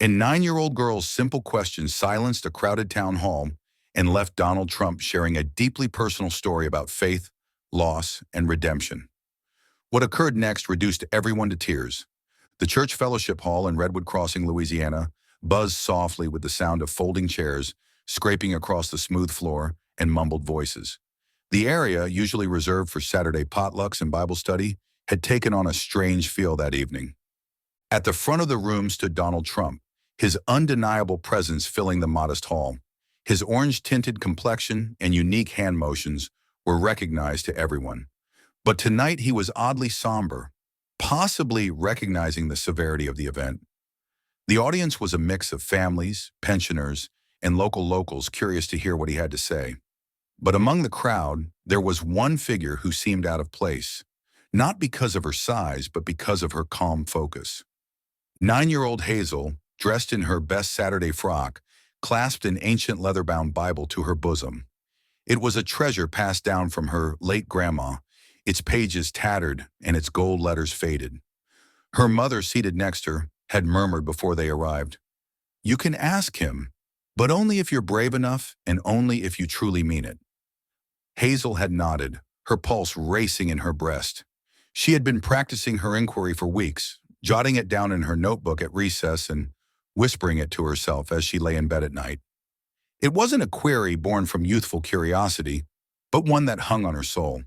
And 9-year-old girl's simple question silenced a crowded town hall and left Donald Trump sharing a deeply personal story about faith, loss, and redemption. What occurred next reduced everyone to tears. The church fellowship hall in Redwood Crossing, Louisiana, buzzed softly with the sound of folding chairs, scraping across the smooth floor, and mumbled voices. The area, usually reserved for Saturday potlucks and Bible study, had taken on a strange feel that evening. At the front of the room stood Donald Trump, his undeniable presence filling the modest hall. His orange-tinted complexion and unique hand motions were recognized to everyone. But tonight he was oddly somber, possibly recognizing the severity of the event. The audience was a mix of families, pensioners, and local locals curious to hear what he had to say. But among the crowd, there was one figure who seemed out of place, not because of her size, but because of her calm focus. 9-year-old Hazel, dressed in her best Saturday frock, clasped an ancient leather-bound Bible to her bosom. It was a treasure passed down from her late grandma, its pages tattered and its gold letters faded. Her mother, seated next to her, had murmured before they arrived, "You can ask him, but only if you're brave enough and only if you truly mean it." Hazel had nodded, her pulse racing in her breast. She had been practicing her inquiry for weeks, jotting it down in her notebook at recess and whispering it to herself as she lay in bed at night. It wasn't a query born from youthful curiosity, but one that hung on her soul.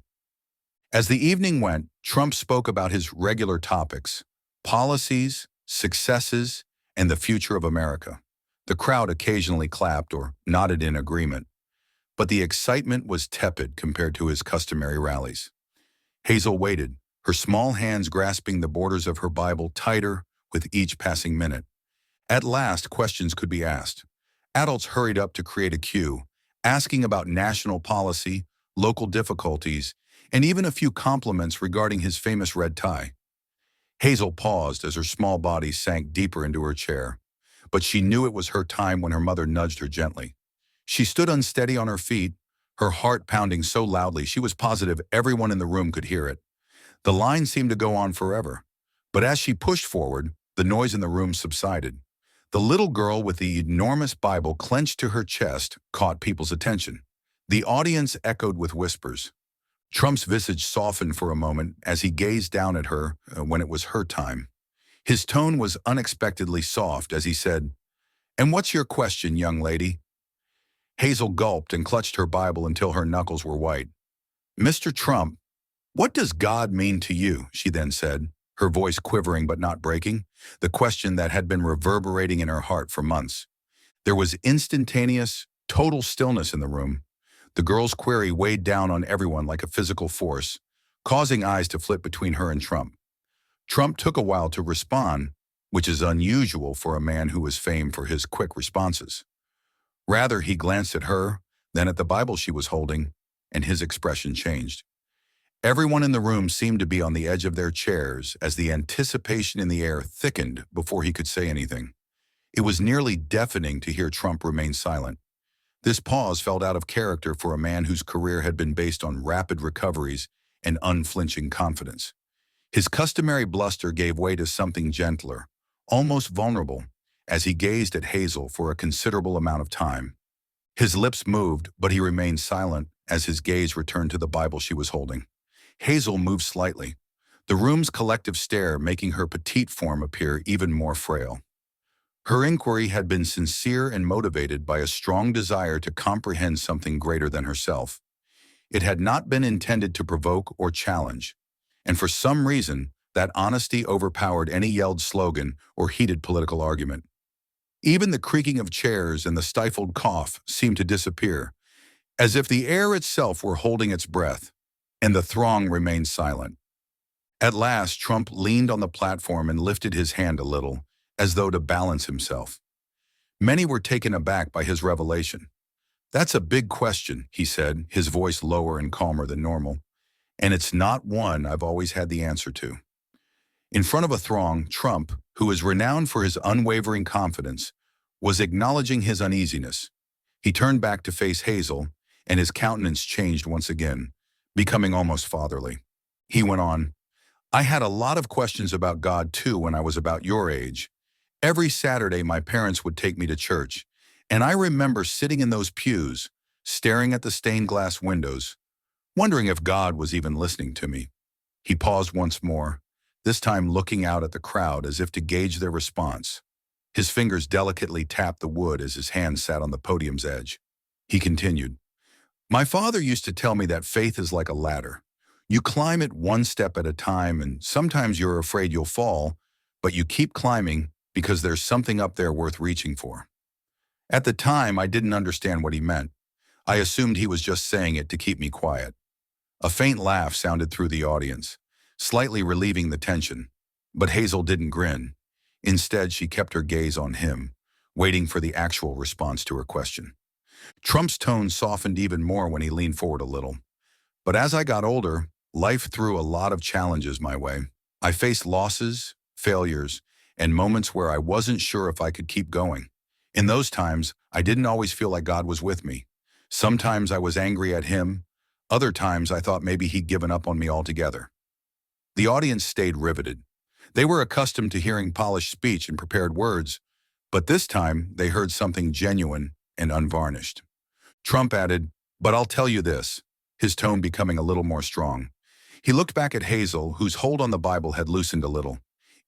As the evening went, Trump spoke about his regular topics: policies, successes, and the future of America. The crowd occasionally clapped or nodded in agreement, but the excitement was tepid compared to his customary rallies. Hazel waited, her small hands grasping the borders of her Bible tighter with each passing minute. At last, questions could be asked. Adults hurried up to create a queue, asking about national policy, local difficulties, and even a few compliments regarding his famous red tie. Hazel paused as her small body sank deeper into her chair, but she knew it was her time when her mother nudged her gently. She stood unsteady on her feet, her heart pounding so loudly she was positive everyone in the room could hear it. The line seemed to go on forever, but as she pushed forward, the noise in the room subsided. The little girl with the enormous Bible clenched to her chest caught people's attention. The audience echoed with whispers. Trump's visage softened for a moment as he gazed down at her when it was her time. His tone was unexpectedly soft as he said, "And what's your question, young lady?" Hazel gulped and clutched her Bible until her knuckles were white. "Mr. Trump, what does God mean to you?" she then said, her voice quivering but not breaking, the question that had been reverberating in her heart for months. There was instantaneous, total stillness in the room. The girl's query weighed down on everyone like a physical force, causing eyes to flit between her and Trump. Trump took a while to respond, which is unusual for a man who was famed for his quick responses. Rather, he glanced at her, then at the Bible she was holding, and his expression changed. Everyone in the room seemed to be on the edge of their chairs as the anticipation in the air thickened before he could say anything. It was nearly deafening to hear Trump remain silent. This pause felt out of character for a man whose career had been based on rapid recoveries and unflinching confidence. His customary bluster gave way to something gentler, almost vulnerable, as he gazed at Hazel for a considerable amount of time. His lips moved, but he remained silent as his gaze returned to the Bible she was holding. Hazel moved slightly, the room's collective stare making her petite form appear even more frail. Her inquiry had been sincere and motivated by a strong desire to comprehend something greater than herself. It had not been intended to provoke or challenge, and for some reason, that honesty overpowered any yelled slogan or heated political argument. Even the creaking of chairs and the stifled cough seemed to disappear, as if the air itself were holding its breath, and the throng remained silent. At last, Trump leaned on the platform and lifted his hand a little, as though to balance himself. Many were taken aback by his revelation. "That's a big question," he said, his voice lower and calmer than normal, "and it's not one I've always had the answer to." In front of a throng, Trump, who is renowned for his unwavering confidence, was acknowledging his uneasiness. He turned back to face Hazel, and his countenance changed once again, becoming almost fatherly. He went on, "I had a lot of questions about God too when I was about your age, Every Saturday, my parents would take me to church, and I remember sitting in those pews, staring at the stained glass windows, wondering if God was even listening to me. He paused once more, this time looking out at the crowd as if to gauge their response. His fingers delicately tapped the wood as his hand sat on the podium's edge. He continued, "My father used to tell me that faith is like a ladder. You climb it one step at a time, and sometimes you're afraid you'll fall, but you keep climbing because there's something up there worth reaching for." At the time, I didn't understand what he meant. I assumed he was just saying it to keep me quiet. A faint laugh sounded through the audience, slightly relieving the tension. But Hazel didn't grin. Instead, she kept her gaze on him, waiting for the actual response to her question. Trump's tone softened even more when he leaned forward a little. "But as I got older, life threw a lot of challenges my way. I faced losses, failures, and moments where I wasn't sure if I could keep going. In those times, I didn't always feel like God was with me. Sometimes I was angry at him. Other times I thought maybe he'd given up on me altogether." The audience stayed riveted. They were accustomed to hearing polished speech and prepared words, but this time they heard something genuine and unvarnished. Trump added, "But I'll tell you this," his tone becoming a little more strong. He looked back at Hazel, whose hold on the Bible had loosened a little.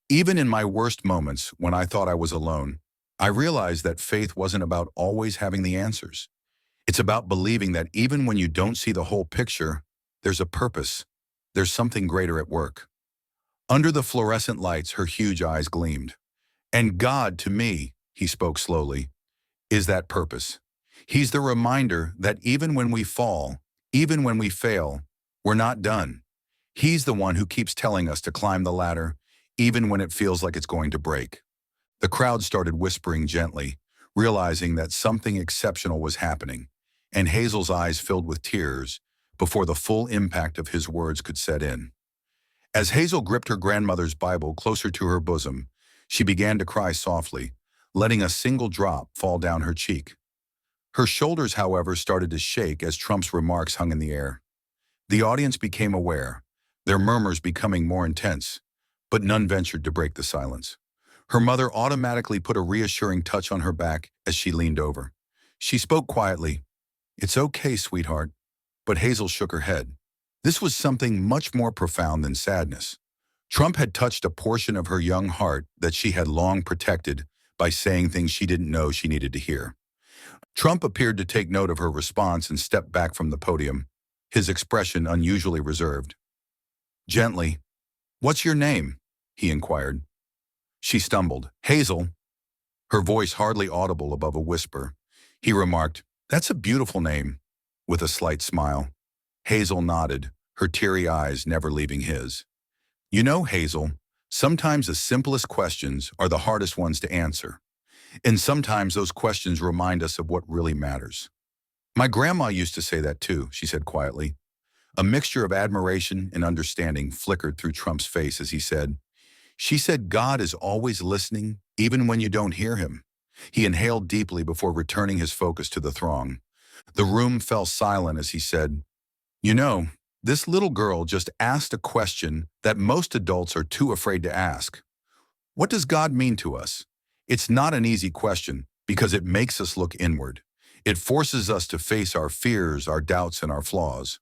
"Even in my worst moments, when I thought I was alone, I realized that faith wasn't about always having the answers. It's about believing that even when you don't see the whole picture, there's a purpose. There's something greater at work." Under the fluorescent lights, her huge eyes gleamed. "And God, to me," he spoke slowly, "is that purpose. He's the reminder that even when we fall, even when we fail, we're not done. He's the one who keeps telling us to climb the ladder, even when it feels like it's going to break." The crowd started whispering gently, realizing that something exceptional was happening, and Hazel's eyes filled with tears before the full impact of his words could set in. As Hazel gripped her grandmother's Bible closer to her bosom, she began to cry softly, letting a single drop fall down her cheek. Her shoulders, however, started to shake as Trump's remarks hung in the air. The audience became aware, their murmurs becoming more intense, but none ventured to break the silence. Her mother automatically put a reassuring touch on her back as she leaned over. She spoke quietly, "It's okay, sweetheart." But Hazel shook her head. This was something much more profound than sadness. Trump had touched a portion of her young heart that she had long protected by saying things she didn't know she needed to hear. Trump appeared to take note of her response and stepped back from the podium, his expression unusually reserved. Gently, "What's your name?" he inquired. She stumbled. "Hazel," her voice hardly audible above a whisper. He remarked, "That's a beautiful name," with a slight smile. Hazel nodded, her teary eyes never leaving his. "You know, Hazel, sometimes the simplest questions are the hardest ones to answer. And sometimes those questions remind us of what really matters." "My grandma used to say that too," she said quietly. A mixture of admiration and understanding flickered through Trump's face as he said, "She said God is always listening, even when you don't hear him." He inhaled deeply before returning his focus to the throng. The room fell silent as he said, "You know, this little girl just asked a question that most adults are too afraid to ask. What does God mean to us?" It's not an easy question because it makes us look inward. It forces us to face our fears, our doubts, and our flaws.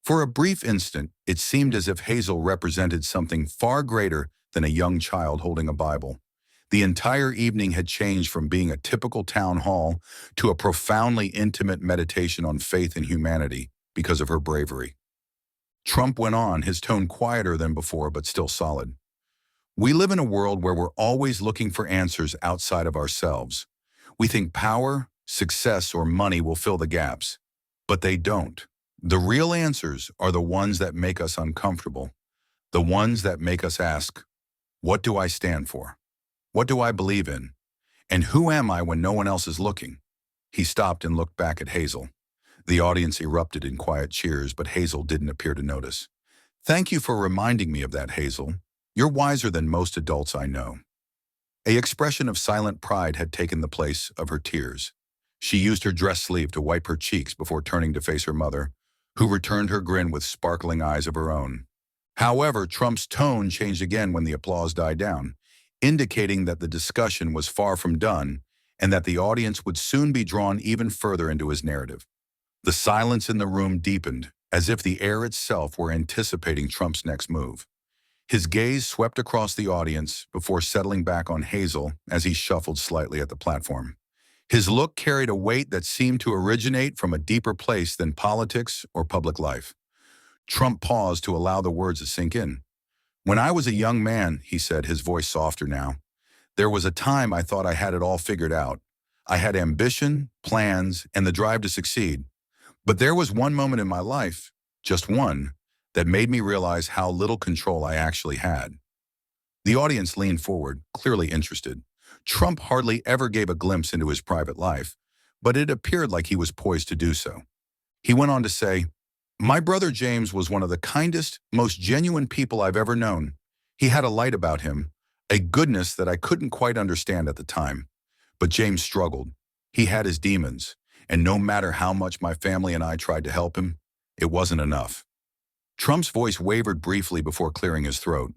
For a brief instant, it seemed as if Hazel represented something far greater than a young child holding a Bible. The entire evening had changed from being a typical town hall to a profoundly intimate meditation on faith and humanity because of her bravery. Trump went on, his tone quieter than before but still solid. "We live in a world where we're always looking for answers outside of ourselves. We think power, success, or money will fill the gaps, but they don't. The real answers are the ones that make us uncomfortable, the ones that make us ask, what do I stand for? What do I believe in? And who am I when no one else is looking?" He stopped and looked back at Hazel. The audience erupted in quiet cheers, but Hazel didn't appear to notice. "Thank you for reminding me of that, Hazel. You're wiser than most adults I know." A expression of silent pride had taken the place of her tears. She used her dress sleeve to wipe her cheeks before turning to face her mother, who returned her grin with sparkling eyes of her own. However, Trump's tone changed again when the applause died down. indicating that the discussion was far from done and that the audience would soon be drawn even further into his narrative. The silence in the room deepened, as if the air itself were anticipating Trump's next move. His gaze swept across the audience before settling back on Hazel as he shuffled slightly at the platform. His look carried a weight that seemed to originate from a deeper place than politics or public life. Trump paused to allow the words to sink in. "When I was a young man," he said, his voice softer now, "there was a time I thought I had it all figured out. I had ambition, plans, and the drive to succeed. But there was one moment in my life, just one, that made me realize how little control I actually had." The audience leaned forward, clearly interested. Trump hardly ever gave a glimpse into his private life, but it appeared like he was poised to do so. He went on to say, "My brother James was one of the kindest, most genuine people I've ever known. He had a light about him, a goodness that I couldn't quite understand at the time. But James struggled. He had his demons, and no matter how much my family and I tried to help him, it wasn't enough." Trump's voice wavered briefly before clearing his throat.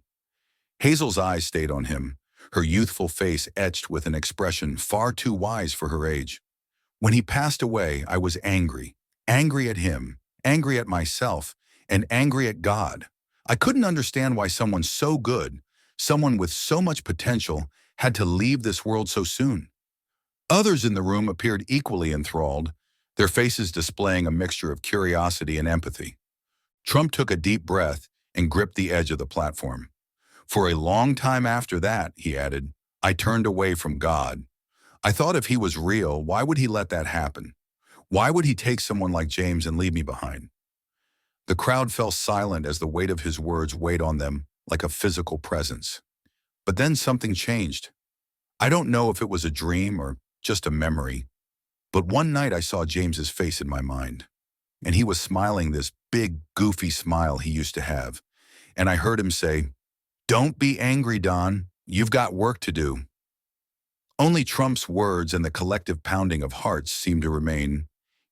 Hazel's eyes stayed on him, her youthful face etched with an expression far too wise for her age. "When he passed away, I was angry. Angry at him, angry at myself, and angry at God. I couldn't understand why someone so good, someone with so much potential, had to leave this world so soon." Others in the room appeared equally enthralled, their faces displaying a mixture of curiosity and empathy. Trump took a deep breath and gripped the edge of the platform. "For a long time after that," he added, "I turned away from God. I thought if he was real, why would he let that happen? Why would he take someone like James and leave me behind?" The crowd fell silent as the weight of his words weighed on them like a physical presence. But then something changed. I don't know if it was a dream or just a memory, but one night I saw James's face in my mind, and he was smiling this big, goofy smile he used to have, and I heard him say, "Don't be angry, Don. You've got work to do." Only Trump's words and the collective pounding of hearts seemed to remain.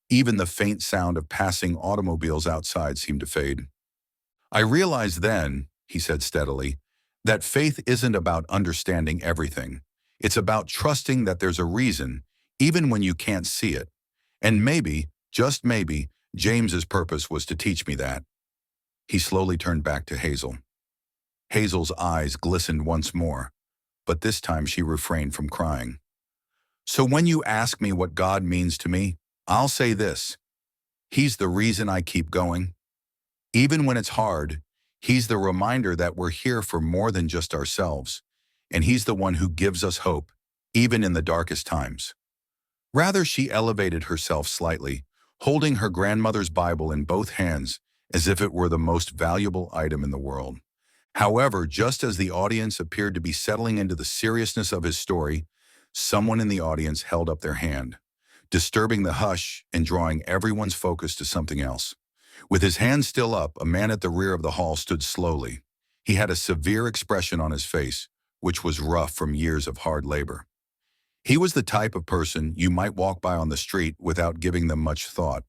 Even the faint sound of passing automobiles outside seemed to fade. "I realized then," he said steadily, "that faith isn't about understanding everything. It's about trusting that there's a reason, even when you can't see it. And maybe, just maybe, James's purpose was to teach me that." He slowly turned back to Hazel. Hazel's eyes glistened once more, but this time she refrained from crying. "So when you ask me what God means to me, I'll say this: He's the reason I keep going. Even when it's hard, He's the reminder that we're here for more than just ourselves, and He's the one who gives us hope, even in the darkest times." Rather, she elevated herself slightly, holding her grandmother's Bible in both hands as if it were the most valuable item in the world. However, just as the audience appeared to be settling into the seriousness of his story, someone in the audience held up their hand, disturbing the hush and drawing everyone's focus to something else. With his hand still up, a man at the rear of the hall stood slowly. He had a severe expression on his face, which was rough from years of hard labor. He was the type of person you might walk by on the street without giving them much thought.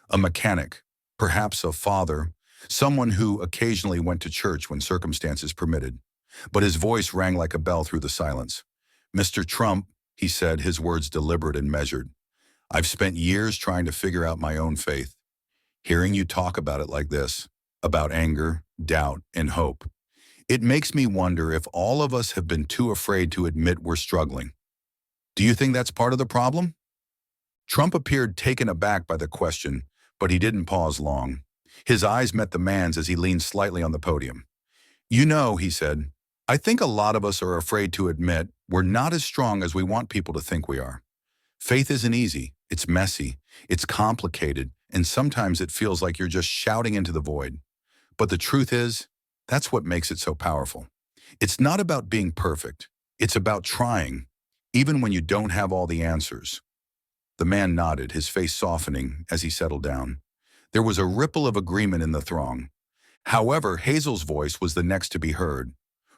A mechanic, perhaps a father, someone who occasionally went to church when circumstances permitted. But his voice rang like a bell through the silence. "Mr. Trump," he said, his words deliberate and measured, "I've spent years trying to figure out my own faith. Hearing you talk about it like this, about anger, doubt, and hope, it makes me wonder if all of us have been too afraid to admit we're struggling. Do you think that's part of the problem?" Trump appeared taken aback by the question, but he didn't pause long. His eyes met the man's as he leaned slightly on the podium. "You know," he said, "I think a lot of us are afraid to admit we're not as strong as we want people to think we are. Faith isn't easy, it's messy, it's complicated, and sometimes it feels like you're just shouting into the void. But the truth is, that's what makes it so powerful. It's not about being perfect, it's about trying, even when you don't have all the answers." The man nodded, his face softening as he settled down. There was a ripple of agreement in the throng. However, Hazel's voice was the next to be heard.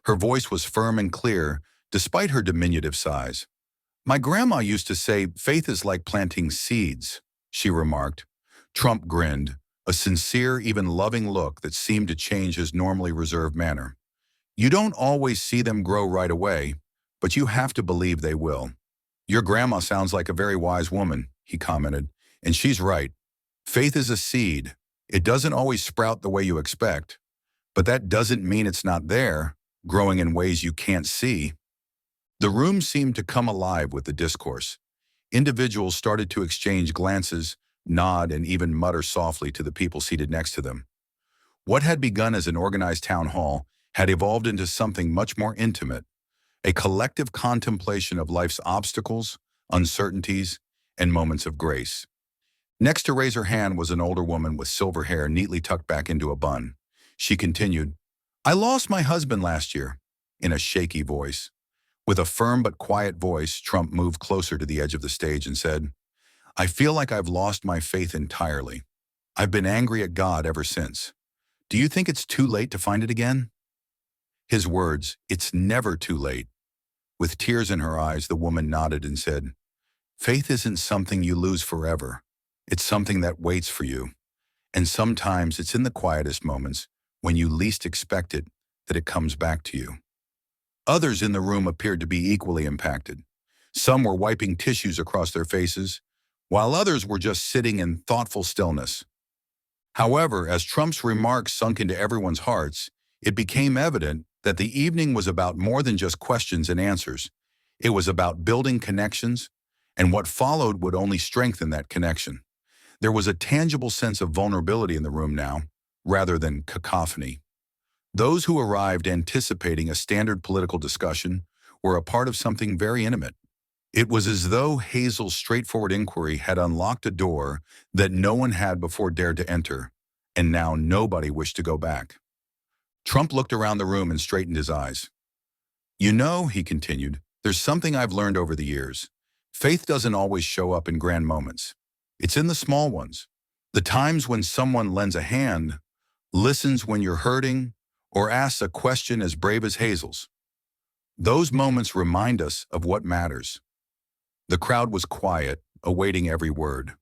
Her voice was firm and clear, despite her diminutive size. "My grandma used to say faith is like planting seeds," she remarked. Trump grinned, a sincere, even loving look that seemed to change his normally reserved manner. "You don't always see them grow right away, but you have to believe they will. Your grandma sounds like a very wise woman, he commented, and she's right. Faith is a seed. It doesn't always sprout the way you expect, but that doesn't mean it's not there, growing in ways you can't see. The room seemed to come alive with the discourse. Individuals started to exchange glances, nod, and even mutter softly to the people seated next to them. What had begun as an organized town hall had evolved into something much more intimate, a collective contemplation of life's obstacles, uncertainties, and moments of grace. Next to raise her hand was an older woman with silver hair neatly tucked back into a bun. She continued, "I lost my husband last year," in a shaky voice. With a firm but quiet voice, Trump moved closer to the edge of the stage and said, "I feel like I've lost my faith entirely. I've been angry at God ever since. Do you think it's too late to find it again?" His words, "It's never too late." With tears in her eyes, the woman nodded and said, "Faith isn't something you lose forever. It's something that waits for you. And sometimes it's in the quietest moments, when you least expect it, that it comes back to you." Others in the room appeared to be equally impacted. Some were wiping tissues across their faces, while others were just sitting in thoughtful stillness. However, as Trump's remarks sunk into everyone's hearts, it became evident that the evening was about more than just questions and answers. It was about building connections, and what followed would only strengthen that connection. There was a tangible sense of vulnerability in the room now, rather than cacophony. Those who arrived anticipating a standard political discussion were a part of something very intimate. It was as though Hazel's straightforward inquiry had unlocked a door that no one had before dared to enter, and now nobody wished to go back. Trump looked around the room and straightened his eyes. "You know," he continued, "there's something I've learned over the years. Faith doesn't always show up in grand moments. It's in the small ones. The times when someone lends a hand, listens when you're hurting, or asks a question as brave as Hazel's. Those moments remind us of what matters." The crowd was quiet, awaiting every word.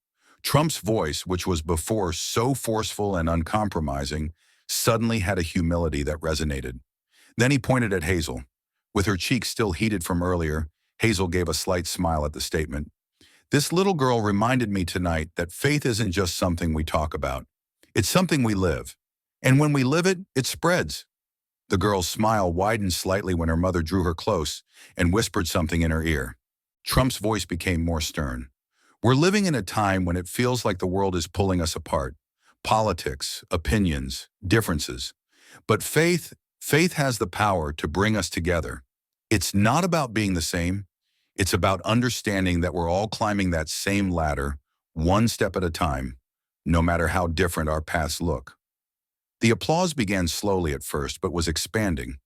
Trump's voice, which was before so forceful and uncompromising, suddenly had a humility that resonated. Then he pointed at Hazel. With her cheeks still heated from earlier, Hazel gave a slight smile at the statement. "This little girl reminded me tonight that faith isn't just something we talk about. It's something we live. And when we live it, it spreads." The girl's smile widened slightly when her mother drew her close and whispered something in her ear. Trump's voice became more stern. "We're living in a time when it feels like the world is pulling us apart. Politics, opinions, differences. But faith has the power to bring us together. It's not about being the same. It's about understanding that we're all climbing that same ladder, one step at a time, no matter how different our paths look." The applause began slowly at first, but was expanding.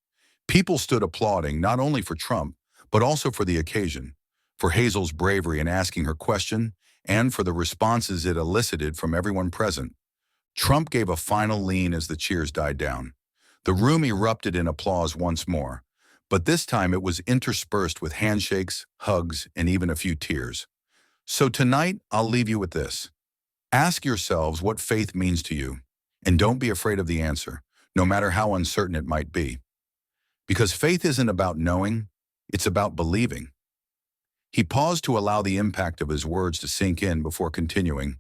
People stood applauding not only for Trump, but also for the occasion, for Hazel's bravery in asking her question, and for the responses it elicited from everyone present. Trump gave a final lean as the cheers died down. The room erupted in applause once more, but this time it was interspersed with handshakes, hugs, and even a few tears. "So tonight, I'll leave you with this. Ask yourselves what faith means to you, and don't be afraid of the answer, no matter how uncertain it might be. Because faith isn't about knowing, it's about believing." He paused to allow the impact of his words to sink in before continuing.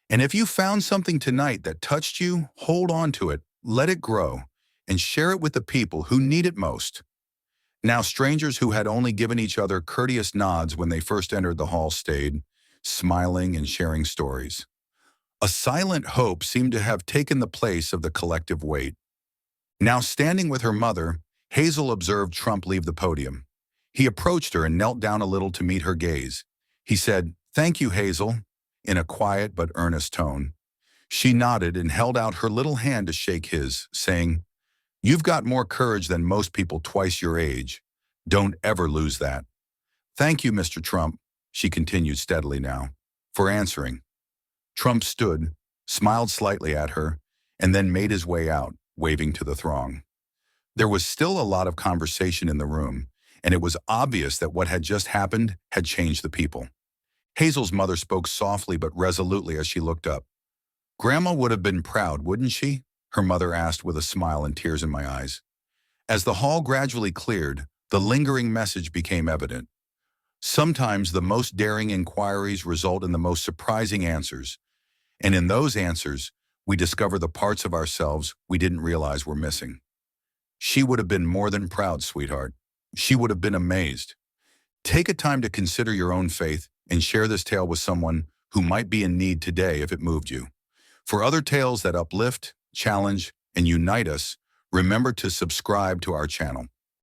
"And if you found something tonight that touched you, hold on to it, let it grow, and share it with the people who need it most." Now strangers who had only given each other courteous nods when they first entered the hall stayed, smiling and sharing stories. A silent hope seemed to have taken the place of the collective weight. Now standing with her mother, Hazel observed Trump leave the podium. He approached her and knelt down a little to meet her gaze. He said, "Thank you, Hazel," in a quiet but earnest tone. She nodded and held out her little hand to shake his, saying, "You've got more courage than most people twice your age. Don't ever lose that." "Thank you, Mr. Trump," she continued steadily now, "for answering." Trump stood, smiled slightly at her, and then made his way out, waving to the throng. There was still a lot of conversation in the room, and it was obvious that what had just happened had changed the people. Hazel's mother spoke softly but resolutely as she looked up. "Grandma would have been proud, wouldn't she?" her mother asked with a smile and tears in my eyes. As the hall gradually cleared, The lingering message became evident. Sometimes the most daring inquiries result in the most surprising answers, and in those answers, we discover the parts of ourselves we didn't realize were missing. She would have been more than proud, sweetheart. She would have been amazed. Take a time to consider your own faith and share this tale with someone who might be in need today if it moved you. For other tales that uplift, challenge, and unite us, remember to subscribe to our channel.